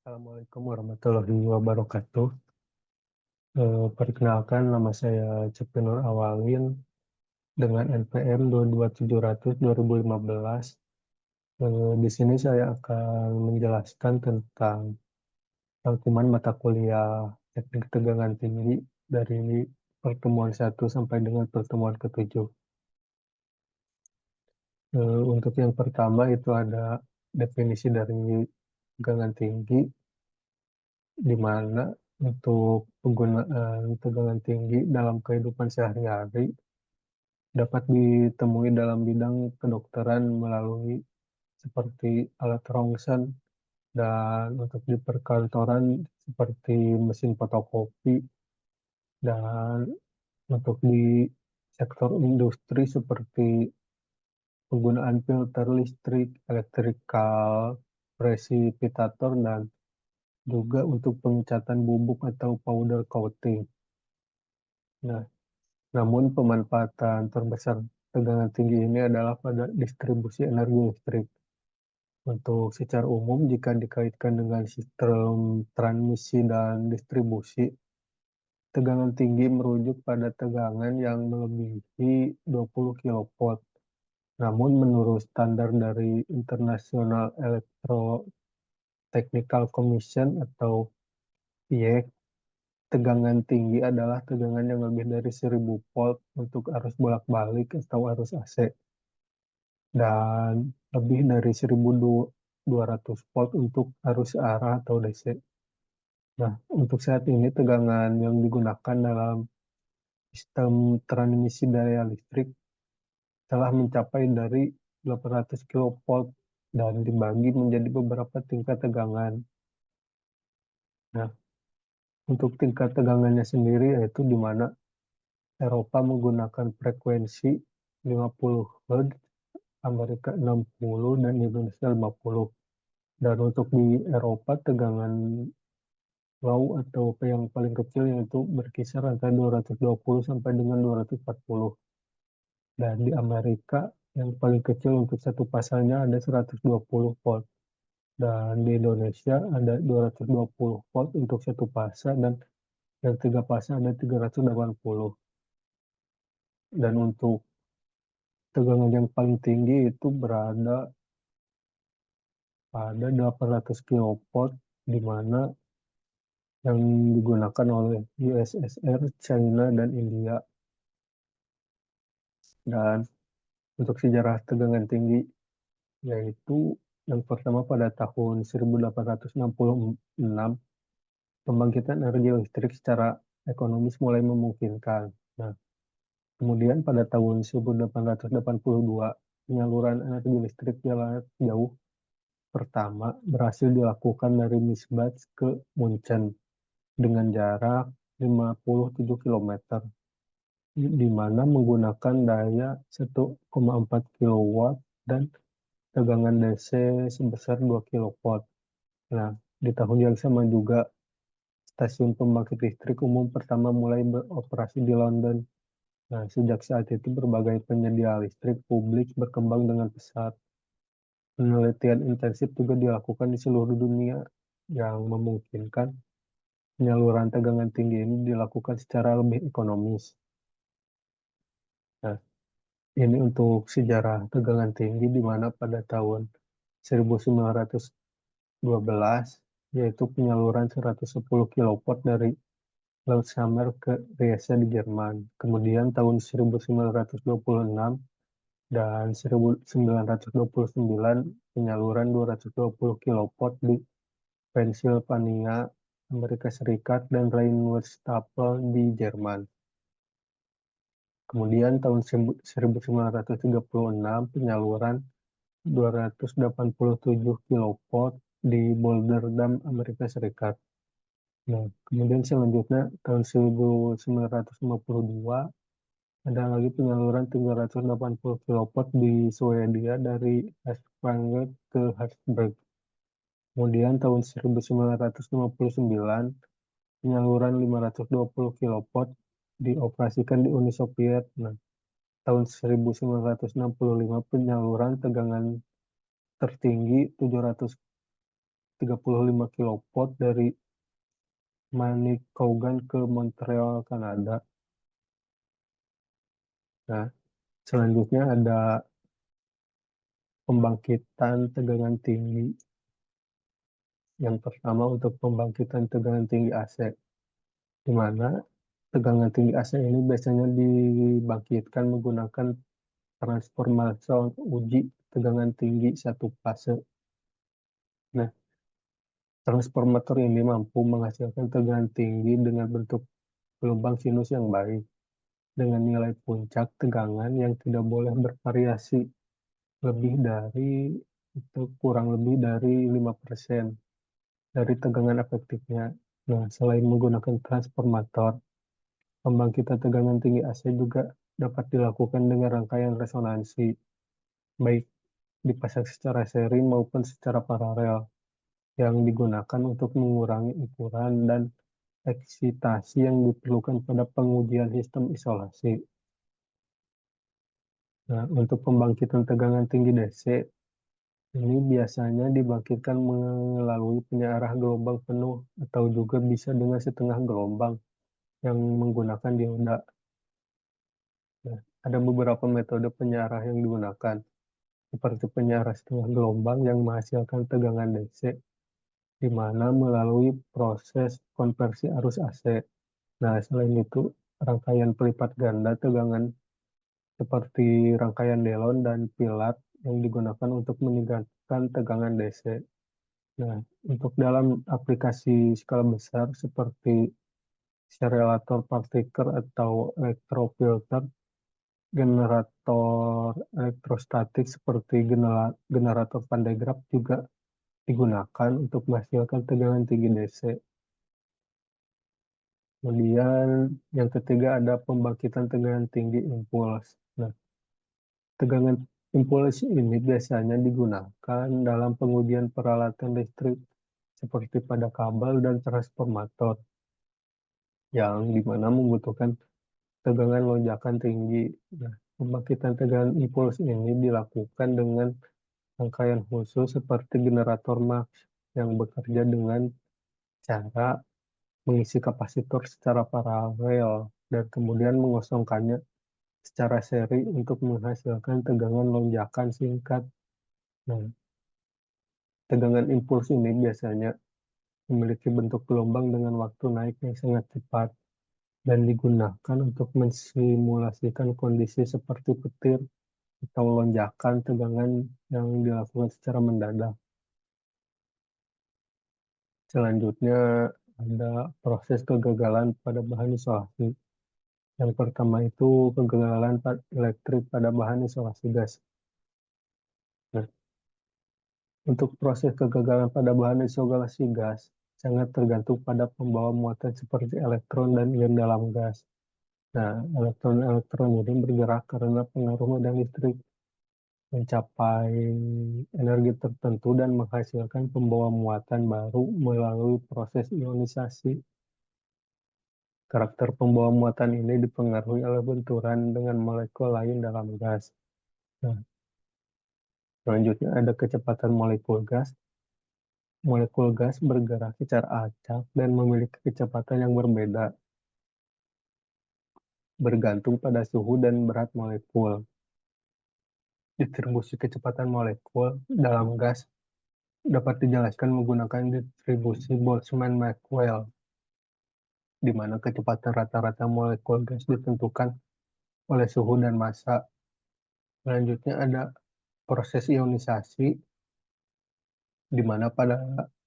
Assalamualaikum warahmatullahi wabarakatuh. Perkenalkan, nama saya Cepinur Awalin dengan NPM 22700 2015. Di sini saya akan menjelaskan tentang rangkuman mata kuliah teknik tegangan tinggi dari pertemuan 1 sampai dengan pertemuan ke-7. Untuk yang pertama itu ada definisi dari tegangan tinggi, di mana untuk penggunaan tegangan tinggi dalam kehidupan sehari-hari dapat ditemui dalam bidang kedokteran melalui seperti alat rongsen, dan untuk di perkantoran seperti mesin fotokopi, dan untuk di sektor industri seperti penggunaan filter listrik, electrical precipitator, dan juga untuk pengecatan bubuk atau powder coating. Nah, namun pemanfaatan terbesar tegangan tinggi ini adalah pada distribusi energi listrik. Untuk secara umum, jika dikaitkan dengan sistem transmisi dan distribusi, tegangan tinggi merujuk pada tegangan yang melebihi 20 kV. Namun menurut standar dari International Electrotechnical Commission atau IEC, tegangan tinggi adalah tegangan yang lebih dari 1000 volt untuk arus bolak-balik atau arus AC, dan lebih dari 1200 volt untuk arus arah atau DC. Nah, untuk saat ini tegangan yang digunakan dalam sistem transmisi daya listrik telah mencapai dari 800 kV dan dibagi menjadi beberapa tingkat tegangan. Nah, untuk tingkat tegangannya sendiri yaitu di mana Eropa menggunakan frekuensi 50 Hz, Amerika 60, dan Indonesia 50. Dan untuk di Eropa tegangan low atau yang paling kecil yaitu berkisar antara 220 sampai dengan 240. Dan di Amerika yang paling kecil untuk satu pasarnya ada 120 volt. Dan di Indonesia ada 220 volt untuk satu pasar, dan yang tiga pasar ada 380. Dan untuk tegangan yang paling tinggi itu berada pada 800 kV, di mana yang digunakan oleh USSR, China, dan India. Dan untuk sejarah tegangan tinggi, yaitu yang pertama pada tahun 1866, pembangkitan energi listrik secara ekonomis mulai memungkinkan. Nah, kemudian pada tahun 1882, penyaluran energi listrik jarak jauh pertama berhasil dilakukan dari Misbach ke Munchen dengan jarak 57 km, di mana menggunakan daya 1,4 kW dan tegangan DC sebesar 2 kV. Nah, di tahun yang sama juga stasiun pembangkit listrik umum pertama mulai beroperasi di London. Nah, sejak saat itu berbagai penyedia listrik publik berkembang dengan pesat. Penelitian intensif juga dilakukan di seluruh dunia yang memungkinkan penyaluran tegangan tinggi ini dilakukan secara lebih ekonomis. Nah, ini untuk sejarah tegangan tinggi, di mana pada tahun 1912, yaitu penyaluran 110 kV dari Lillehammer ke Riese di Jerman. Kemudian tahun 1926 dan 1929 penyaluran 220 kV di Pennsylvania, Amerika Serikat, dan Rheinland-Pfalz di Jerman. Kemudian tahun 1936 penyaluran 287 kV di Boulder Dam, Amerika Serikat. Nah, kemudian selanjutnya tahun 1952 ada lagi penyaluran 380 kV di Swedia dari Hargsvangen ke Harrisburg. Kemudian tahun 1959 penyaluran 520 kV dioperasikan di Uni Soviet. Nah, tahun 1965 penyaluran tegangan tertinggi 700 35 kilovolt dari Manicouagan ke Montreal, Kanada. Nah, selanjutnya ada pembangkitan tegangan tinggi. Yang pertama untuk pembangkitan tegangan tinggi AC, di mana tegangan tinggi AC ini biasanya dibangkitkan menggunakan transformator uji tegangan tinggi satu fase. Nah, transformator ini mampu menghasilkan tegangan tinggi dengan bentuk gelombang sinus yang baik, dengan nilai puncak tegangan yang tidak boleh bervariasi lebih dari itu kurang lebih dari 5% dari tegangan efektifnya. Nah, selain menggunakan transformator, pembangkitan tegangan tinggi AC juga dapat dilakukan dengan rangkaian resonansi, baik dipasang secara seri maupun secara paralel, yang digunakan untuk mengurangi ukuran dan eksitasi yang diperlukan pada pengujian sistem isolasi. Nah, untuk pembangkitan tegangan tinggi DC, ini biasanya dibangkitkan melalui penyearah gelombang penuh atau juga bisa dengan setengah gelombang yang menggunakan dioda. Nah, ada beberapa metode penyearah yang digunakan, seperti penyearah setengah gelombang yang menghasilkan tegangan DC, di mana melalui proses konversi arus AC. Nah, selain itu, rangkaian pelipat ganda tegangan seperti rangkaian Delon dan Pilat yang digunakan untuk meningkatkan tegangan DC. Nah, untuk dalam aplikasi skala besar seperti serelator partikel atau electrofilter, generator elektrostatik seperti generator Van de Graaff juga digunakan untuk menghasilkan tegangan tinggi DC. Kemudian yang ketiga ada pembangkitan tegangan tinggi impuls. Nah, tegangan impuls ini biasanya digunakan dalam pengujian peralatan listrik seperti pada kabel dan transformator yang dimana membutuhkan tegangan lonjakan tinggi. Nah, pembangkitan tegangan impuls ini dilakukan dengan rangkaian khusus seperti generator Max yang bekerja dengan cara mengisi kapasitor secara paralel dan kemudian mengosongkannya secara seri untuk menghasilkan tegangan lonjakan singkat. Nah, tegangan impuls ini biasanya memiliki bentuk gelombang dengan waktu naik yang sangat cepat dan digunakan untuk mensimulasikan kondisi seperti petir atau lonjakan tegangan yang dilakukan secara mendadak. Selanjutnya ada proses kegagalan pada bahan isolasi. Yang pertama itu kegagalan elektrik pada bahan isolasi gas. Nah, untuk proses kegagalan pada bahan isolasi gas sangat tergantung pada pembawa muatan seperti elektron dan ion dalam gas. Nah, elektron-elektron ini bergerak karena pengaruh medan listrik mencapai energi tertentu dan menghasilkan pembawa muatan baru melalui proses ionisasi. Karakter pembawa muatan ini dipengaruhi oleh benturan dengan molekul lain dalam gas. Nah, selanjutnya ada kecepatan molekul gas. Molekul gas bergerak secara acak dan memiliki kecepatan yang berbeda, bergantung pada suhu dan berat molekul. Distribusi kecepatan molekul dalam gas dapat dijelaskan menggunakan distribusi Boltzmann-Maxwell, di mana kecepatan rata-rata molekul gas ditentukan oleh suhu dan massa. Selanjutnya ada proses ionisasi, di mana pada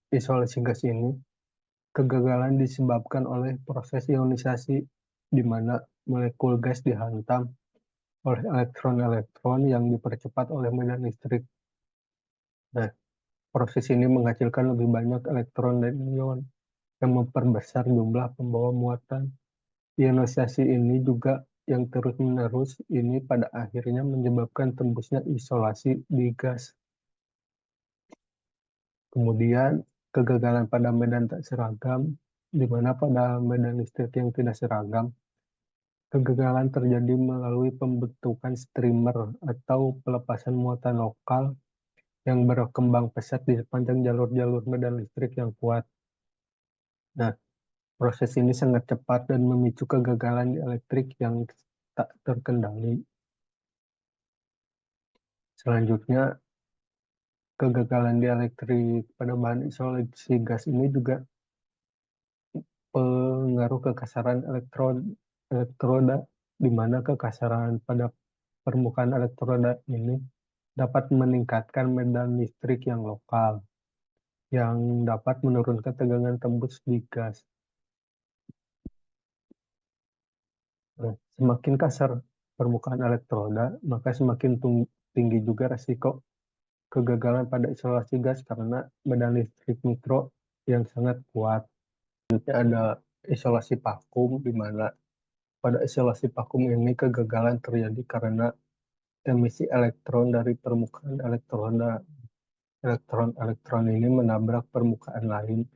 isolasi gas ini kegagalan disebabkan oleh proses ionisasi, di mana molekul gas dihantam oleh elektron-elektron yang dipercepat oleh medan listrik. Nah, proses ini menghasilkan lebih banyak elektron dan ion yang memperbesar jumlah pembawa muatan. Ionisasi ini juga yang terus-menerus ini pada akhirnya menyebabkan tembusnya isolasi di gas. Kemudian kegagalan pada medan tak seragam, di mana pada medan listrik yang tidak seragam, kegagalan terjadi melalui pembentukan streamer atau pelepasan muatan lokal yang berkembang pesat di sepanjang jalur-jalur medan listrik yang kuat. Nah, proses ini sangat cepat dan memicu kegagalan di elektrik yang tak terkendali. Selanjutnya, kegagalan di elektrik pada bahan isolasi gas ini juga pengaruh kekasaran elektroda, di mana kekasaran pada permukaan elektroda ini dapat meningkatkan medan listrik yang lokal, yang dapat menurunkan tegangan tembus di gas. Nah, semakin kasar permukaan elektroda, maka semakin tinggi juga resiko kegagalan pada isolasi gas karena medan listrik mikro yang sangat kuat. Selanjutnya ada isolasi vakum, di mana pada isolasi vakum ini kegagalan terjadi karena emisi elektron dari permukaan elektroda. Elektron-elektron ini menabrak permukaan lain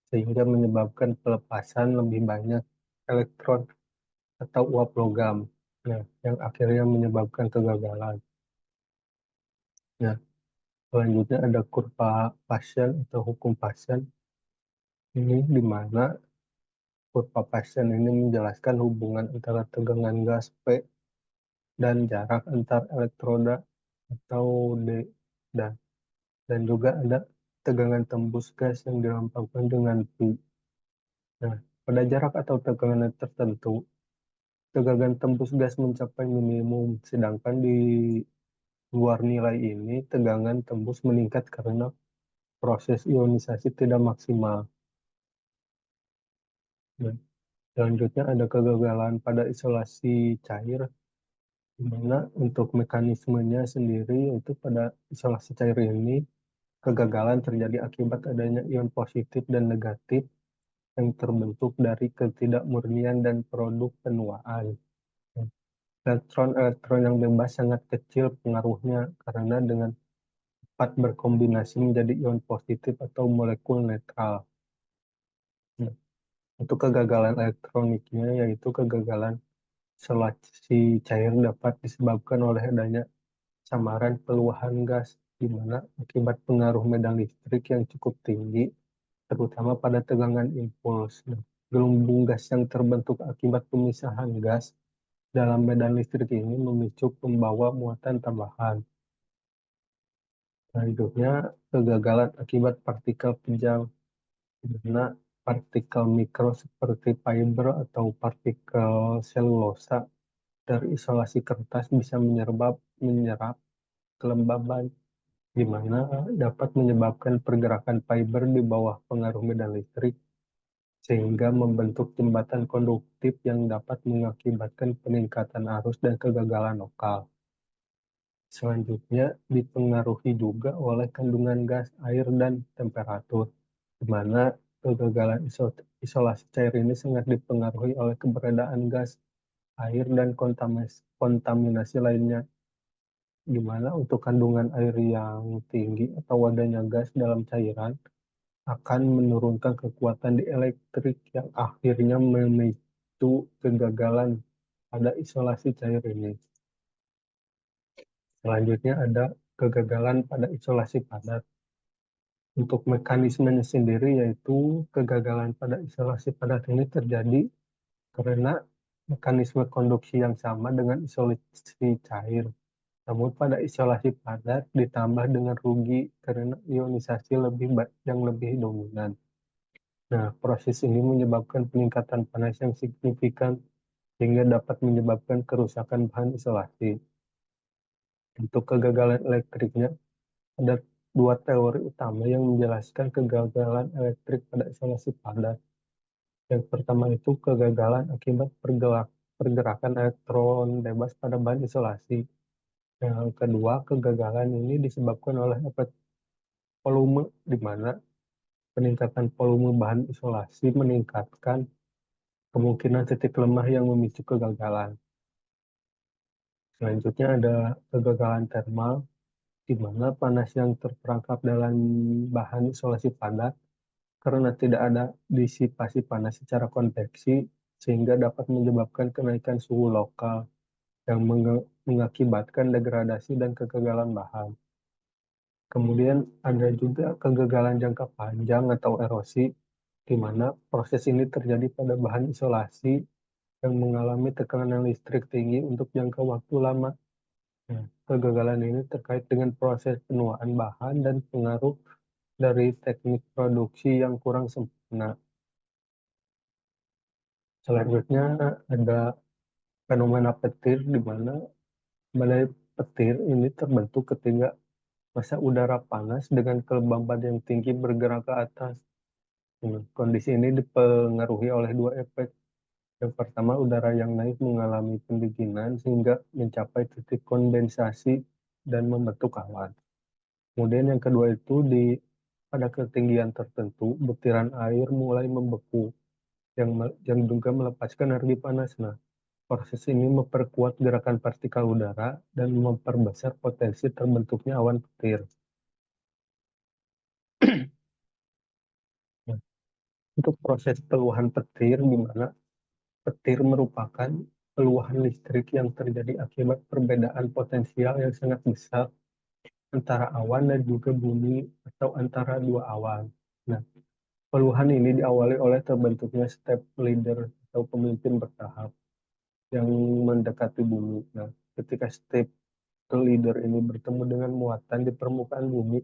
sehingga menyebabkan pelepasan lebih banyak elektron atau uap logam. Nah, yang akhirnya menyebabkan kegagalan. Nah, selanjutnya ada kurva Paschen atau hukum Paschen. Ini di mana kurva Paschen ini menjelaskan hubungan antara tegangan gas P dan jarak antar elektroda atau D. Dan, dan juga ada tegangan tembus gas yang dilambangkan dengan Pi. Nah, pada jarak atau tegangan tertentu, tegangan tembus gas mencapai minimum, sedangkan di luar nilai ini, tegangan tembus meningkat karena proses ionisasi tidak maksimal. Nah, selanjutnya ada kegagalan pada isolasi cair, di mana untuk mekanismenya sendiri, yaitu pada isolasi cair ini, kegagalan terjadi akibat adanya ion positif dan negatif yang terbentuk dari ketidakmurnian dan produk penuaan. Elektron-elektron yang bebas sangat kecil pengaruhnya karena dengan cepat berkombinasi menjadi ion positif atau molekul netral. Nah, untuk kegagalan elektroniknya, yaitu kegagalan isolasi cair dapat disebabkan oleh adanya samaran peluahan gas, di mana akibat pengaruh medan listrik yang cukup tinggi, terutama pada tegangan impuls. Nah, gelembung gas yang terbentuk akibat pemisahan gas dalam medan listrik ini memicu pembawa muatan tambahan. Selanjutnya, kegagalan akibat partikel kejam, di mana partikel mikro seperti fiber atau partikel selulosa dari isolasi kertas bisa menyerap kelembaban, di mana dapat menyebabkan pergerakan fiber di bawah pengaruh medan listrik, sehingga membentuk jembatan konduktif yang dapat mengakibatkan peningkatan arus dan kegagalan lokal. Selanjutnya dipengaruhi juga oleh kandungan gas, air, dan temperatur, di mana kegagalan isolasi cair ini sangat dipengaruhi oleh keberadaan gas, air, dan kontaminasi lainnya, di mana untuk kandungan air yang tinggi atau adanya gas dalam cairan akan menurunkan kekuatan di elektrik yang akhirnya memicu kegagalan pada isolasi cair ini. Selanjutnya ada kegagalan pada isolasi padat. Untuk mekanismenya sendiri, yaitu kegagalan pada isolasi padat ini terjadi karena mekanisme konduksi yang sama dengan isolasi cair. Namun pada isolasi padat ditambah dengan rugi karena ionisasi yang lebih dominan. Nah, proses ini menyebabkan peningkatan panas yang signifikan sehingga dapat menyebabkan kerusakan bahan isolasi. Untuk kegagalan elektriknya, ada dua teori utama yang menjelaskan kegagalan elektrik pada isolasi padat. Yang pertama itu kegagalan akibat pergerakan elektron bebas pada bahan isolasi. Yang kedua, kegagalan ini disebabkan oleh efek volume, di mana peningkatan volume bahan isolasi meningkatkan kemungkinan titik lemah yang memicu kegagalan. Selanjutnya ada kegagalan termal, di mana panas yang terperangkap dalam bahan isolasi padat karena tidak ada disipasi panas secara konveksi, sehingga dapat menyebabkan kenaikan suhu lokal yang mengakibatkan degradasi dan kegagalan bahan. Kemudian ada juga kegagalan jangka panjang atau erosi, di mana proses ini terjadi pada bahan isolasi yang mengalami tekanan listrik tinggi untuk jangka waktu lama. Nah, kegagalan ini terkait dengan proses penuaan bahan dan pengaruh dari teknik produksi yang kurang sempurna. Selanjutnya ada fenomena petir, di mana badai petir ini terbentuk ketika masa udara panas dengan kelembaban yang tinggi bergerak ke atas. Kondisi ini dipengaruhi oleh dua efek. Yang pertama, udara yang naik mengalami pendinginan sehingga mencapai titik kondensasi dan membentuk awan. Kemudian yang kedua itu pada ketinggian tertentu, butiran air mulai membeku yang juga melepaskan energi panas. Nah, proses ini memperkuat gerakan partikel udara dan memperbesar potensi terbentuknya awan petir. Nah, untuk proses peluhan petir, di mana petir merupakan peluhan listrik yang terjadi akibat perbedaan potensial yang sangat besar antara awan dan juga bumi atau antara dua awan. Nah, peluhan ini diawali oleh terbentuknya step leader atau pemimpin bertahap yang mendekati bumi. Nah, ketika step leader ini bertemu dengan muatan di permukaan bumi,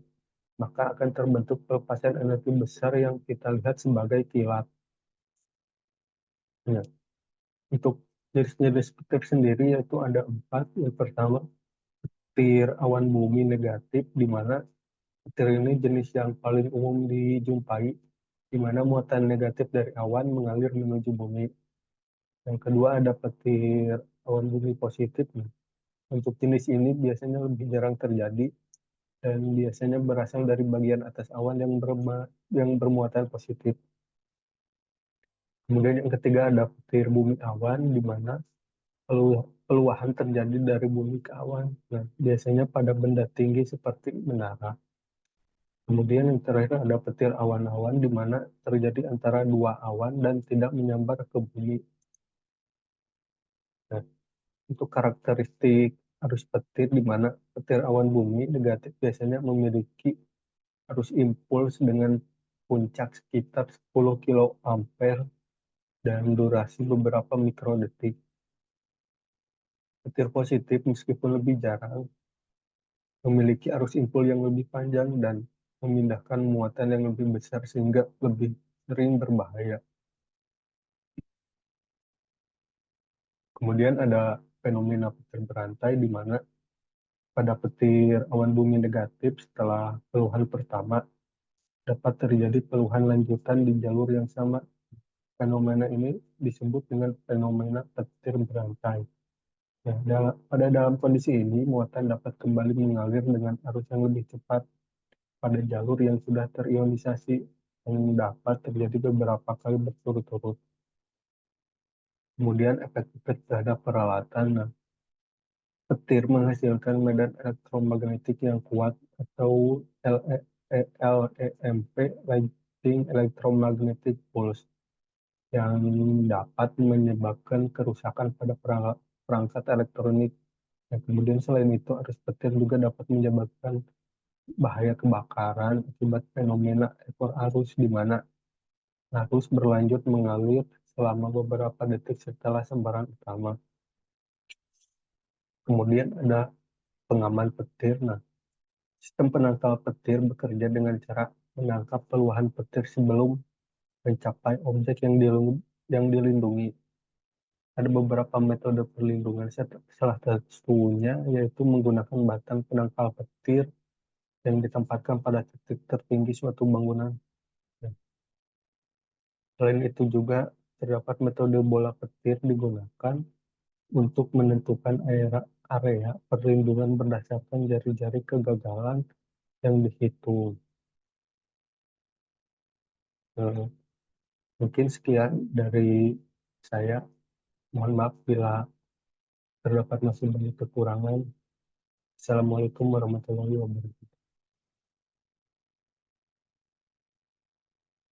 maka akan terbentuk pelepasan energi besar yang kita lihat sebagai kilat. Nah, untuk jenis-jenis petir sendiri yaitu ada 4. Yang pertama, petir awan bumi negatif, di mana petir ini jenis yang paling umum dijumpai, di mana muatan negatif dari awan mengalir menuju bumi. Yang kedua ada petir awan bumi positif. Nah, untuk jenis ini biasanya lebih jarang terjadi dan biasanya berasal dari bagian atas awan yang bermuatan positif. Kemudian yang ketiga ada petir bumi awan, di mana peluahan terjadi dari bumi ke awan. Nah, biasanya pada benda tinggi seperti menara. Kemudian yang terakhir ada petir awan-awan, di mana terjadi antara dua awan dan tidak menyambar ke bumi. Nah, untuk karakteristik arus petir, di mana petir awan bumi negatif biasanya memiliki arus impuls dengan puncak sekitar 10 kilo ampere dan durasi beberapa mikrodetik. Petir positif meskipun lebih jarang, memiliki arus impul yang lebih panjang dan memindahkan muatan yang lebih besar sehingga lebih sering berbahaya. Kemudian ada fenomena petir berantai, di mana pada petir awan bumi negatif setelah keluhan pertama dapat terjadi keluhan lanjutan di jalur yang sama. Fenomena ini disebut dengan fenomena petir berantai. Ya, dalam kondisi ini, muatan dapat kembali mengalir dengan arus yang lebih cepat pada jalur yang sudah terionisasi, yang dapat terjadi beberapa kali berturut-turut. Kemudian efek-efek terhadap peralatan. Nah, petir menghasilkan medan elektromagnetik yang kuat atau LEMP, Lightning Electromagnetic Pulse, yang dapat menyebabkan kerusakan pada perangkat elektronik. Dan kemudian selain itu, arus petir juga dapat menyebabkan bahaya kebakaran akibat fenomena ekor arus, di mana arus berlanjut mengalir selama beberapa detik setelah sembaran utama. Kemudian ada pengaman petir. Nah, sistem penangkal petir bekerja dengan cara menangkap peluhan petir sebelum mencapai objek yang dilindungi. Ada beberapa metode perlindungan, salah satunya yaitu menggunakan batang penangkal petir yang ditempatkan pada titik tertinggi suatu bangunan. Selain itu juga terdapat metode bola petir digunakan untuk menentukan area perlindungan berdasarkan jari-jari kegagalan yang dihitung. Eh, Mungkin sekian dari saya. Mohon maaf bila terdapat masih banyak kekurangan. Assalamualaikum warahmatullahi wabarakatuh.